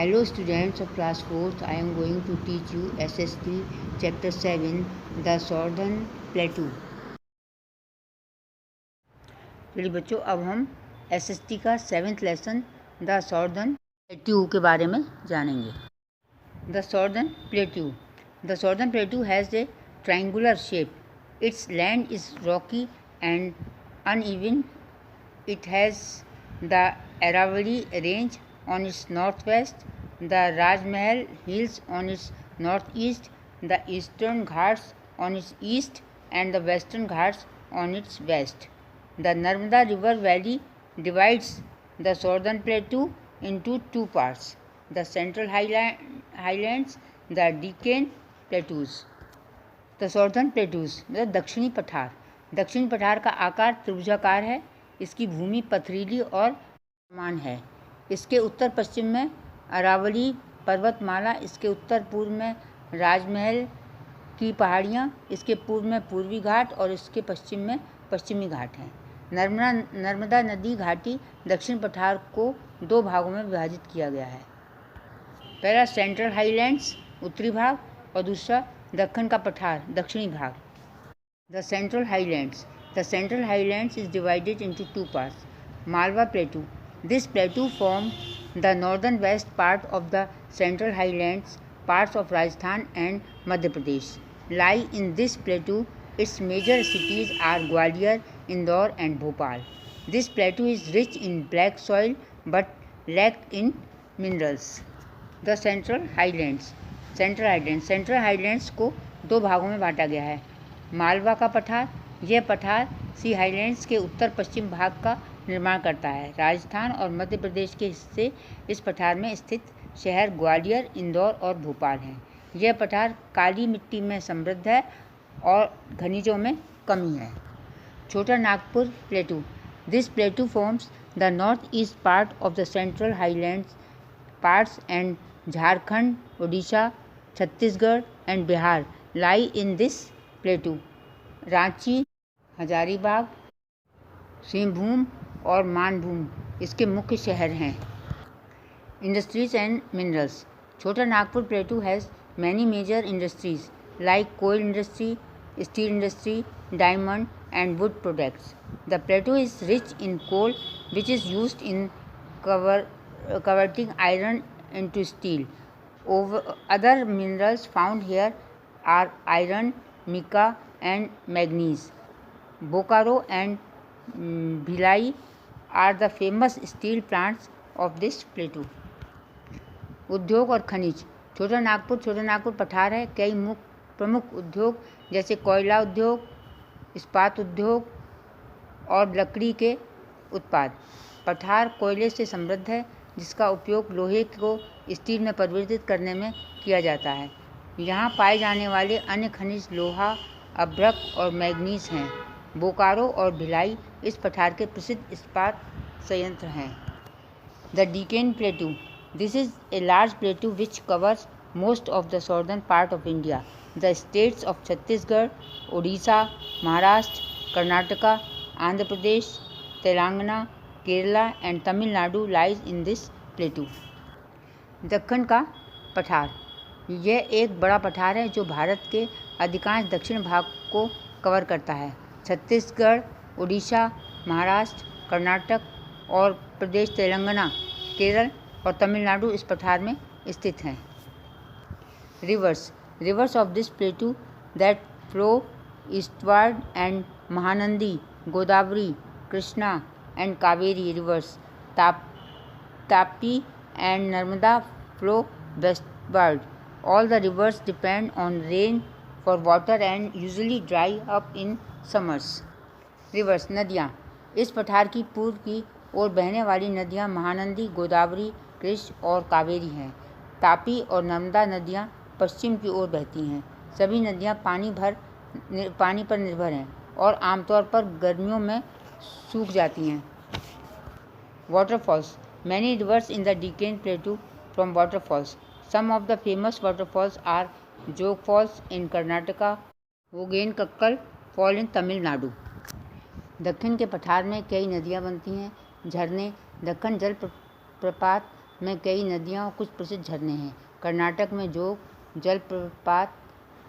Hello students of class 4th, I am going to teach you SST chapter 7, the Southern Plateau। चलिए बच्चों, अब हम SST का 7th lesson the southern plateau के बारे में जानेंगे। The southern plateau has a triangular shape. Its land is rocky and uneven. It has the Aravalli Range on its northwest, the Rajmahal Hills on its northeast, the Eastern Ghats on its east, and the Western Ghats on its west. The Narmada River Valley divides the Southern Plateau into two parts: the Central Highlands, the Deccan Plateaus. The Southern Plateaus मतलब दक्षिणी पठार। दक्षिणी पठार का आकार त्रिभुजाकार है। इसकी भूमि पथरीली और समान है। इसके उत्तर पश्चिम में अरावली पर्वतमाला, इसके उत्तर पूर्व में राजमहल की पहाड़ियाँ, इसके पूर्व में पूर्वी घाट और इसके पश्चिम में पश्चिमी घाट हैं। नर्मदा नदी घाटी दक्षिण पठार को दो भागों में विभाजित किया गया है। पहला सेंट्रल हाईलैंड्स उत्तरी भाग और दूसरा दक्कन का पठार दक्षिणी भाग। The Central Highlands is divided into two parts. Malwa Plateau. This plateau forms the northern west part of the Central Highlands. Parts of Rajasthan and Madhya Pradesh lie in this plateau. Its major cities are Gwalior, Indore, and Bhopal. This plateau is rich in black soil but lacked in minerals. The Central Highlands को दो भागों में बांटा गया है। मालवा का पठार, यह पठार सी हाईलैंड्स के उत्तर पश्चिम भाग का निर्माण करता है। राजस्थान और मध्य प्रदेश के हिस्से इस पठार में स्थित शहर ग्वालियर, इंदौर और भोपाल हैं। यह पठार काली मिट्टी में समृद्ध है और खनिजों में कमी है। Chota Nagpur plateau. This plateau forms the north east part of the central highlands parts and Jharkhand, Orissa, Chhattisgarh and Bihar lie in this plateau. Ranchi, Hazaribagh, Singhbhum और मानभूम इसके मुख्य शहर हैं। Industries and minerals. Chota Nagpur plateau has many major industries like coal industry, steel industry, diamond and wood products. The plateau is rich in coal which is used in converting iron into steel. Other minerals found here are iron, mica, and manganese. Bokaro and Bhilai are the famous steel plants of this plateau. उद्योग और खनिज। छोटा नागपुर पठार है। कई प्रमुख उद्योग जैसे कोयला उद्योग, इस्पात उद्योग और लकड़ी के उत्पाद। पठार कोयले से समृद्ध है जिसका उपयोग लोहे को स्टील में परिवर्तित करने में किया जाता है। यहाँ पाए जाने वाले अन्य खनिज लोहा, अभ्रक और मैग्नीज हैं। बोकारो और भिलाई इस पठार के प्रसिद्ध इस्पात संयंत्र हैं। The Deccan plateau. This is a large plateau which covers most of the southern part of India. The states of Chhattisgarh, Orissa, Maharashtra, Karnataka, Andhra Pradesh, Telangana, Kerala and Tamil Nadu lies in this plateau. Deccan का पठार। यह एक बड़ा पठार है जो भारत के अधिकांश दक्षिण भाग को कवर करता है। छत्तीसगढ़, उड़ीसा, महाराष्ट्र, कर्नाटक और प्रदेश तेलंगाना, केरल और तमिलनाडु इस पठार में स्थित हैं। Reverse of this प्लेटू that flow eastward and Mahanadi, Godavari, Krishna and Kaveri rivers, Tapi and Narmada flow westward. All the rivers depend on rain for water and usually dry up in summers. Rivers नदियाँ। इस पठार की पूर्व की ओर बहने वाली नदियाँ महानंदी, गोदावरी, कृष्ण और कावेरी हैं। तापी और नर्मदा नदियाँ पश्चिम की ओर बहती हैं। सभी नदियाँ पानी पर निर्भर हैं और आमतौर पर गर्मियों में सूख जाती हैं। Waterfalls. Many rivers in the Deccan plateau from waterfalls. Some of the famous waterfalls are Jog falls in Karnataka, Hogenakkal fall in Tamil Nadu. दक्षिण के पठार में कई नदियाँ बनती हैं। झरने दक्कन जल प्रपात में कई नदियाँ और कुछ प्रसिद्ध झरने हैं। कर्नाटक में जोग जलप्रपात,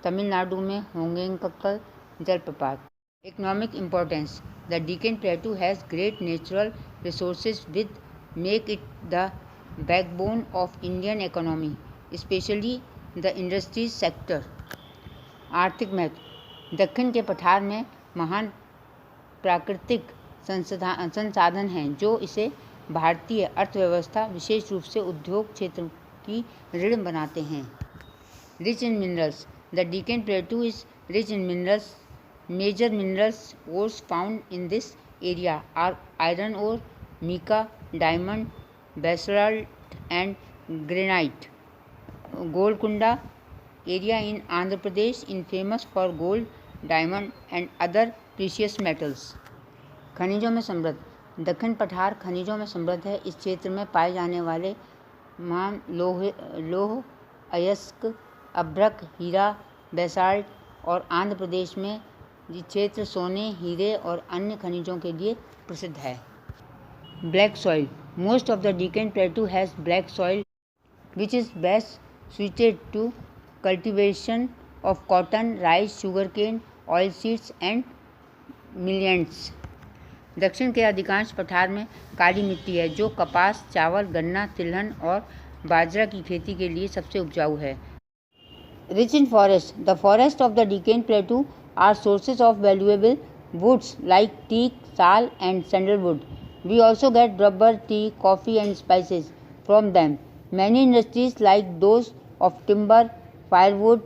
तमिलनाडु में होगेनकल जलप्रपात। Economic importance: the Deccan प्लेटू has great natural resources with make it the backbone of Indian economy, specially the industries sector. आर्थिक महत्व: दक्कन के पठार में महान प्राकृतिक संसाधन हैं जो इसे भारतीय अर्थव्यवस्था, विशेष रूप से उद्योग क्षेत्र की रीढ़ बनाते हैं। Rich in minerals: the Deccan plateau is rich in minerals. Major minerals ores found in this area are iron ore, mica, diamond, basalt and granite. Golconda area in Andhra Pradesh is famous for gold, diamond and other precious metals. खनिजों में समृद्ध: दक्कन पठार खनिजों में समृद्ध है। इस क्षेत्र में पाए जाने वाले मान लौह अयस्क, अभ्रक, हीरा, बेसाल्ट और आंध्र प्रदेश में ये क्षेत्र सोने, हीरे और अन्य खनिजों के लिए प्रसिद्ध है। Black soil: most of the Deccan प्लेटू has black soil which is best suited to cultivation of cotton, rice, sugarcane, oilseeds and millets. दक्षिण के अधिकांश पठार में काली मिट्टी है जो कपास, चावल, गन्ना, तिलहन और बाजरा की खेती के लिए सबसे उपजाऊ है। Rich in forest: the forests of the Deccan Plateau are sources of valuable woods like teak, sal and sandalwood. We also get rubber, tea, coffee and spices from them. Many industries like those of timber, firewood,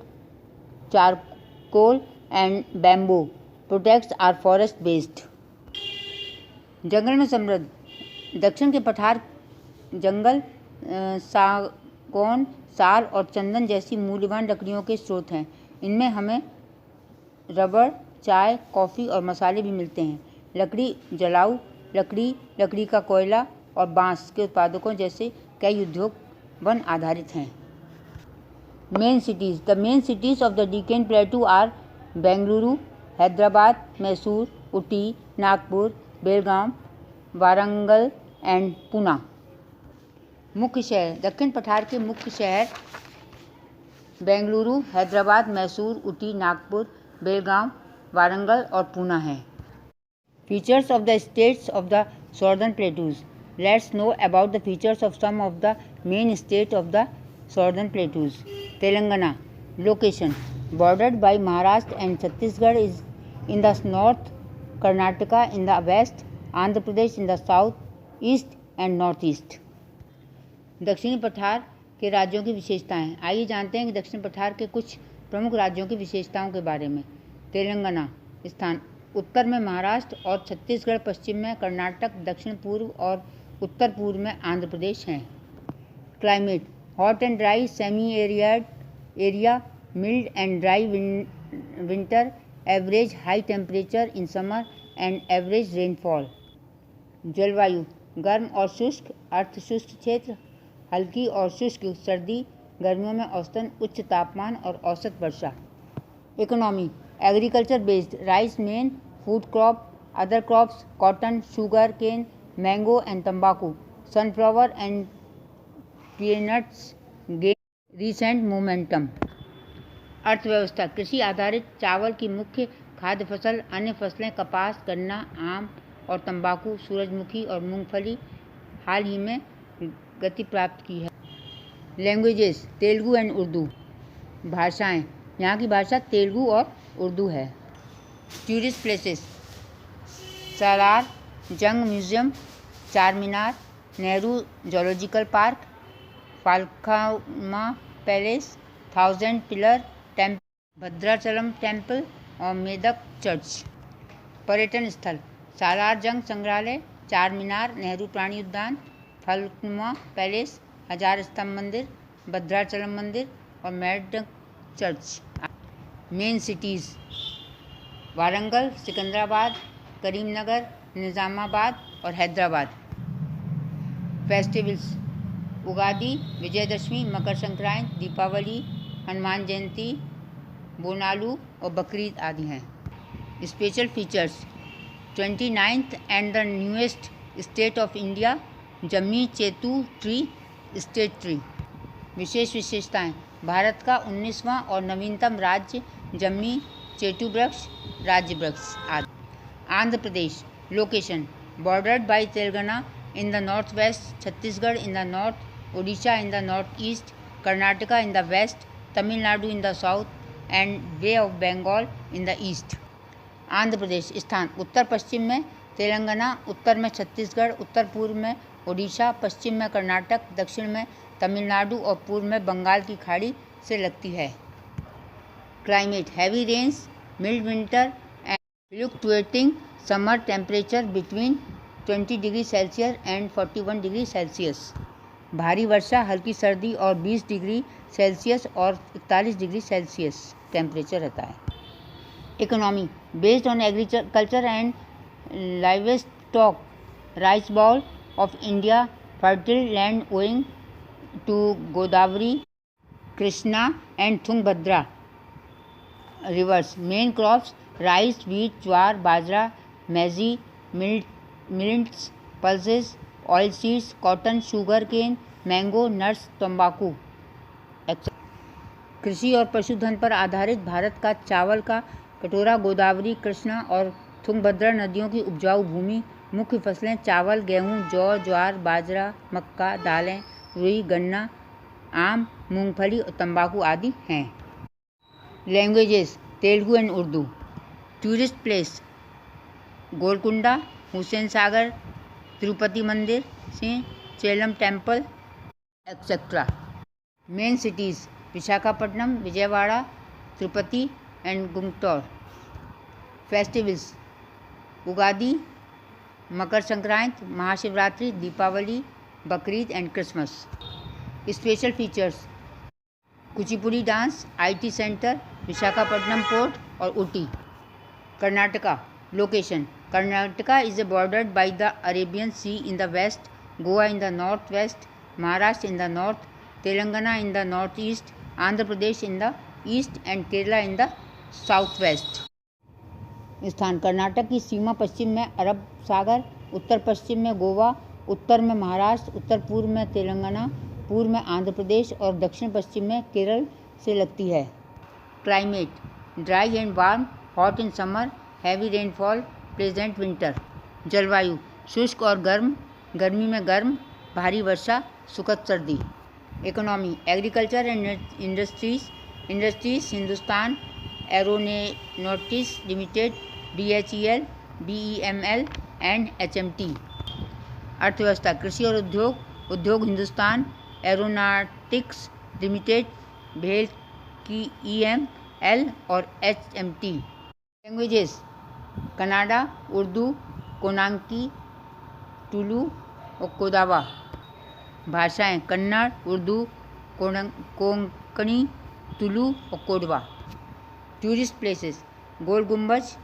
charcoal and bamboo products are forest based. जंगल में समृद्ध: दक्षिण के पठार जंगल सागौन, साल और चंदन जैसी मूल्यवान लकड़ियों के स्रोत हैं। इनमें हमें रबड़, चाय, कॉफ़ी और मसाले भी मिलते हैं। लकड़ी जलाऊ लकड़ी, लकड़ी का कोयला और बांस के उत्पादकों जैसे कई उद्योग वन आधारित हैं। Main cities: the main cities of the Deccan plateau are Bengaluru, Hyderabad, Mysore, Ooty, Nagpur, Belgaum, Warangal and Poona. मुख्य शहर: दक्षिण पठार के मुख्य शहर बेंगलुरु, हैदराबाद, मैसूर, ऊटी, नागपुर, बेलगाम, वारंगल और पूना हैं। Features of the states of the southern plateaus: let's know about the features of some of the main state of the southern plateaus. Telangana. Location: bordered by Maharashtra and Chhattisgarh is in the north, Karnataka in the west, Andhra Pradesh in the south, east and north east. दक्षिणी पठार के राज्यों की विशेषताएं। आइए जानते हैं कि दक्षिण पठार के कुछ प्रमुख राज्यों की विशेषताओं के बारे में। तेलंगाना स्थान: उत्तर में महाराष्ट्र और छत्तीसगढ़, पश्चिम में कर्नाटक, दक्षिण पूर्व और उत्तर पूर्व में आंध्र प्रदेश हैं। Climate: hot and dry semi arid area, mild and dry winter, average high temperature in summer and average rainfall. जलवायु: गर्म और शुष्क, अर्ध शुष्क क्षेत्र, हल्की और शुष्क सर्दी, गर्मियों में औसतन उच्च तापमान और औसत वर्षा। Economy: agriculture based, rice main food crop, other crops cotton, sugar cane, mango and तंबाकू, sunflower and peanuts gain recent momentum. अर्थव्यवस्था: कृषि आधारित, चावल की मुख्य खाद्य फसल, अन्य फसलें कपास, गन्ना, आम और तंबाकू, सूरजमुखी और मूंगफली हाल ही में गति प्राप्त की है। Languages: Telugu and Urdu. भाषाएं: यहाँ की भाषा तेलुगु और उर्दू है। टूरिस्ट प्लेसेस: सालार Jung museum, Char Minar, Nehru zoological park, Falaknuma palace, 1000 pillar temple, Bhadrachalam temple और मेदक चर्च। पर्यटन स्थल: सालार जंग संग्रहालय, चार मीनार, नेहरू प्राणी उद्यान, फालकुमा पैलेस, हजार स्तंभ मंदिर, भद्राचलम मंदिर और Medak church. Main cities: Warangal, Secunderabad, Karimnagar, Nizamabad और हैदराबाद। फेस्टिवल्स: उगादि, विजयदशमी, मकर संक्रांति, दीपावली, हनुमान जयंती, बोनालू और बकरीद आदि हैं। Special features: 29th and the newest state of India, जम्मी चेतू ट्री, स्टेट ट्री। विशेष विशेषताएं: भारत का 19वां और नवीनतम राज्य जम्मी चेटू वृक्ष, राज्य वृक्ष आदि। Andhra Pradesh. Location: bordered by Telangana in the north west, Chhattisgarh in the north, Odisha in the north east, Karnataka in the west, Tamil Nadu in the south and bay of Bengal in the east. Andhra Pradesh. स्थान: उत्तर पश्चिम में तेलंगाना, उत्तर में छत्तीसगढ़, उत्तर पूर्व में ओडिशा, पश्चिम में कर्नाटक, दक्षिण में तमिलनाडु और पूर्व में बंगाल की खाड़ी से लगती है। Climate: heavy rains, mild winter and fluctuating summer, temperature between 20 degree Celsius and 41 degree Celsius. भारी वर्षा, हल्की सर्दी और 20 डिग्री सेल्सियस और 41 डिग्री सेल्सियस टेम्परेचर रहता है। Economy: based on agriculture and livestock, rice bowl of India, fertile land owing to Godavari, Krishna and Tungabhadra rivers. Main crops: rice, wheat, jowar, bajra, maize, millets, pulses, oilseeds, cotton, sugar cane, mango, nuts, तंबाकू। कृषि और पशुधन पर आधारित भारत का चावल का कटोरा गोदावरी, कृष्णा और तुंगभद्रा नदियों की उपजाऊ भूमि। मुख्य फसलें चावल, गेहूं, जौ, ज्वार, बाजरा, मक्का, दालें, रुई, गन्ना, आम, मूंगफली और तंबाकू आदि हैं। Languages: Telugu and Urdu. Tourist place: Golconda, Hussain Sagar, Tirupati मंदिर, Salem temple etcetera. Main cities: Visakhapatnam, Vijayawada, Tirupati and Guntur. Festivals: Ugadi, Makar Sankranti, Mahashivratri, Deepavali, Bakrid and Christmas. Special features: Kuchipudi dance, IT centre, Visakhapatnam port और Ooty. Karnataka. Location: Karnataka is bordered by the Arabian sea in the west, Goa in the north west, Maharashtra in the north, Telangana in the north east, Andhra Pradesh in the east and Kerala in the south west. स्थान: कर्नाटक की सीमा पश्चिम में अरब सागर, उत्तर पश्चिम में गोवा, उत्तर में महाराष्ट्र, उत्तर पूर्व में तेलंगाना, पूर्व में आंध्र प्रदेश और दक्षिण पश्चिम में केरल से लगती है। Climate: dry and warm, hot in summer, heavy rainfall, pleasant winter. जलवायु: शुष्क और गर्म, गर्मी में गर्म, भारी वर्षा, सुखद सर्दी। Economy: agriculture and industries, Hindustan aeronautics limited, BHEL, BEML and HMT। अर्थव्यवस्था: कृषि और उद्योग, हिंदुस्तान एरोनॉटिक्स लिमिटेड, भेल की EML और HMT। लैंग्वेजेस: कन्नड़ा, उर्दू, कोंकणी, तुलु और कोडावा। भाषाएं: कन्नड़, उर्दू, कोंकणी, तुलु और कोडवा। टूरिस्ट प्लेसेस: गोल गुम्बज,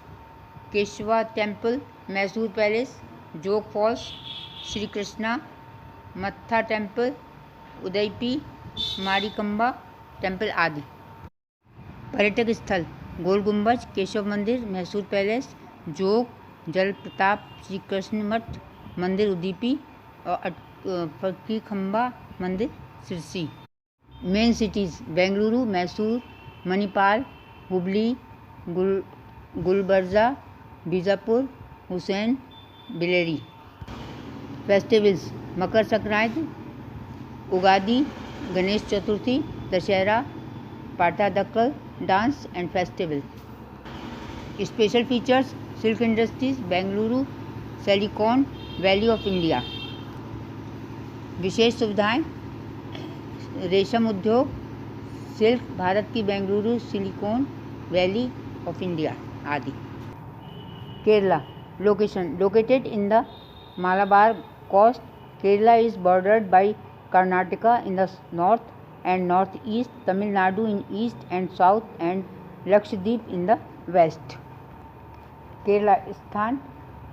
केशवा टेम्पल, मैसूर पैलेस, जोग फॉल्स, श्री कृष्णा मत्था टेम्पल, उदयपी, मारिकम्बा टेम्पल आदि। पर्यटक स्थल: गोल गुम्बज, केशव मंदिर, मैसूर पैलेस, जोग जलप्रपात, श्री कृष्ण मठ मंदिर उदयपी और फकीरखंबा मंदिर Sirsi. Main cities: Bengaluru, Mysore, Manipal, Hubli, Gulbarga, Bijapur, Hussain, Bellary. Festivals: Makar Sankranti, Ugadi, Ganesh Chaturthi, Dussehra, Pattadakal dance and festival. Special features: silk industries, Bengaluru, silicon valley of India. विशेष सुविधाएं: रेशम उद्योग, सिल्क, भारत की Bengaluru silicon valley of India आदि। Kerala. Location: located in the Malabar coast, Kerala is bordered by Karnataka in the north and north east, Tamil Nadu in east and south and Lakshadweep in the west. Kerala. स्थान: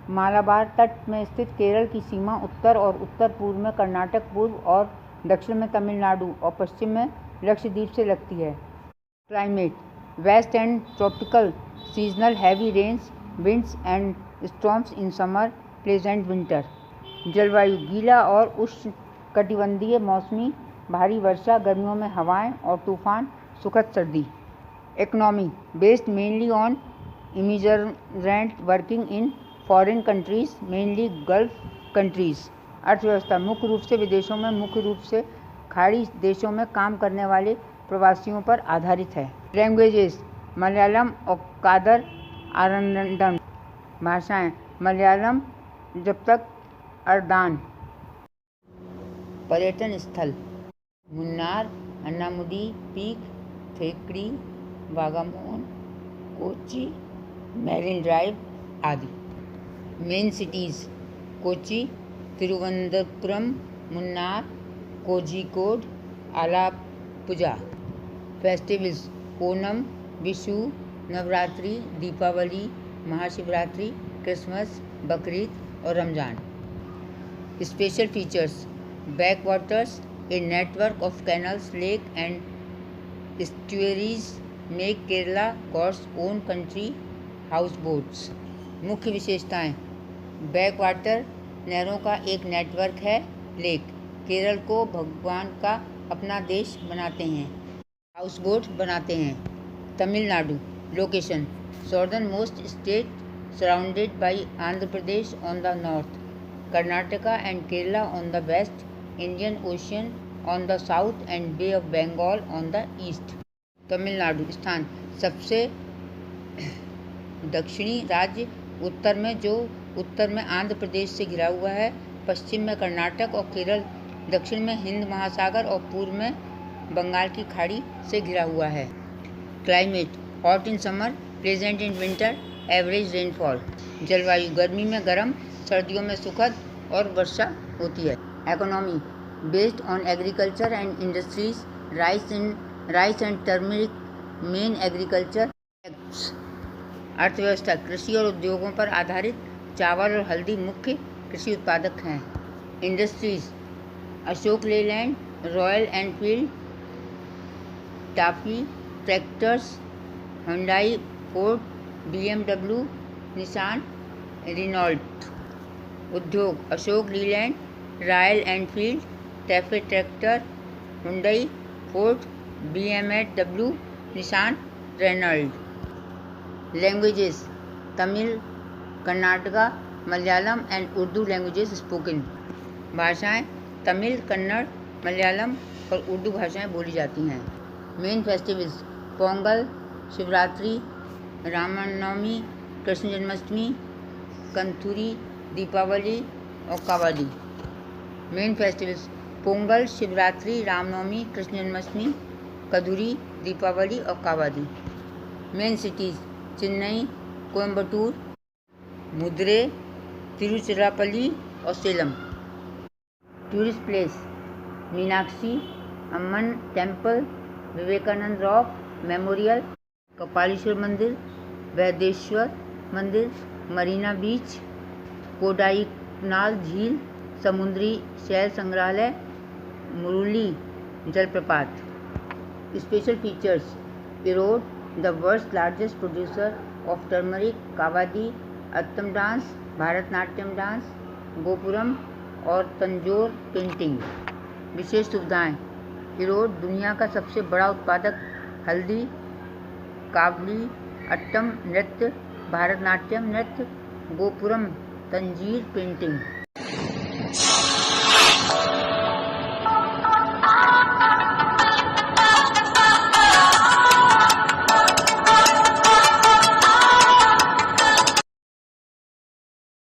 मालाबार तट में स्थित केरल की सीमा उत्तर और उत्तर पूर्व में कर्नाटक, पूर्व और दक्षिण में तमिलनाडु और पश्चिम में लक्षद्वीप से लगती है। Climate: wet and tropical, seasonal, heavy rains, winds and storms in summer, pleasant winter. जलवायु: गीला और उष्ण कटिबंधीय मौसमी, भारी वर्षा, गर्मियों में हवाएं और तूफान, सुखद सर्दी। Economy based mainly on immigrant working in foreign countries, mainly gulf countries. अर्थव्यवस्था मुख्य रूप से विदेशों में, मुख्य रूप से खाड़ी देशों में काम करने वाले प्रवासियों पर आधारित है। लैंग्वेजेस मलयालम और कादर आरंडम। भाषाएं मलयालम जब तक अर्दान। पर्यटन स्थल Munnar, Anamudi peak, Thekkady, Vagamon, Kochi, marine drive आदि। Main cities Kochi, Thiruvananthapuram, Munnar, Kozhikode, Alappuzha. Festivals Onam, Vishu, Navratri, Deepavali, Mahashivratri, Christmas, Bakrid और Ramzan. Special features backwaters, a network of canals, lake and estuaries make Kerala God's own country houseboats। मुख्य विशेषताएं बैकवाटर नहरों का एक नेटवर्क है। लेक केरल को भगवान का अपना देश बनाते हैं, हाउसबोट बनाते हैं। Tamil Nadu location southern most state surrounded by Andhra Pradesh on the north, Karnataka and Kerala on the west, Indian ocean on the south and bay of Bengal on the east. Tamil Nadu स्थान सबसे दक्षिणी राज्य, उत्तर में आंध्र प्रदेश से घिरा हुआ है, पश्चिम में कर्नाटक और केरल, दक्षिण में हिंद महासागर और पूर्व में बंगाल की खाड़ी से घिरा हुआ है। Climate hot in summer, pleasant in winter, average rainfall. जलवायु गर्मी में गर्म, सर्दियों में सुखद और वर्षा होती है। Economy based on agriculture and industries, rice and turmeric main agriculture acts. अर्थव्यवस्था कृषि और उद्योगों पर आधारित, चावल और हल्दी मुख्य कृषि उत्पादक हैं। Industries Ashok Leyland, royal Enfield, TAFE tractors, Hyundai, Ford, BMW, Nissan, Renault. उद्योग Ashok Leyland, royal Enfield, TAFE tractor, Hyundai, Ford, BMW, Nissan, Renault. Languages Tamil, Karnataka, Malayalam and Urdu languages spoken. भाषाएं तमिल, कन्नड़, मलयालम और उर्दू भाषाएं बोली जाती हैं। मेन फेस्टिवल्स पोंगल, शिवरात्रि, रामनवमी, कृष्ण जन्माष्टमी, कंथुरी, दीपावली और कावड़ी। मेन फेस्टिवल्स पोंगल, शिवरात्रि, रामनवमी, कृष्ण जन्माष्टमी, कदूरी, दीपावली और कावड़ी। मेन सिटीज़ चेन्नई, कोयम्बटूर, मदुरै, तिरुचिरापल्ली और Salem. Tourist place Meenakshi Amman temple, Vivekananda rock memorial, Kapaleeshwar मंदिर, वैदेश्वर मंदिर, मरीना बीच, कोडाईकनाल झील, समुद्री शैल संग्रहालय, मुरुली जलप्रपात। Special features Erode, the world's largest producer of turmeric, Kavadi, Attam dance, Bharatanatyam dance, gopuram और तंजोर पेंटिंग। विशेष सुविधाएं इरोड दुनिया का सबसे बड़ा उत्पादक हल्दी, कावली, अट्टम नृत्य, भारतनाट्यम नृत्य, गोपुरम तंजीर पेंटिंग।